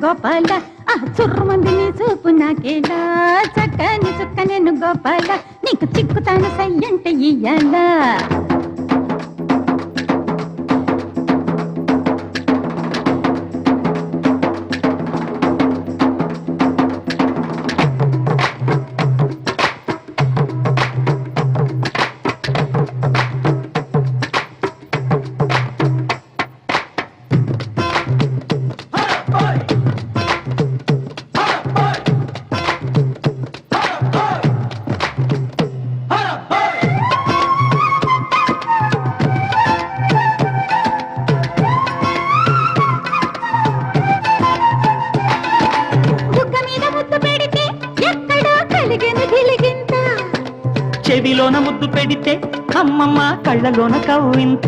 గోపాల ఆ చుర్రుమంది నీ చూపు నాకేలా చక్కని చుక్క నేను గోపాల నీకు చిక్కుతాను సయ్యంటే ఇయ్యాలా చెవిలోన ముద్దు పెడితే అమ్మమ్మ కళ్ళలోన కవ్వింత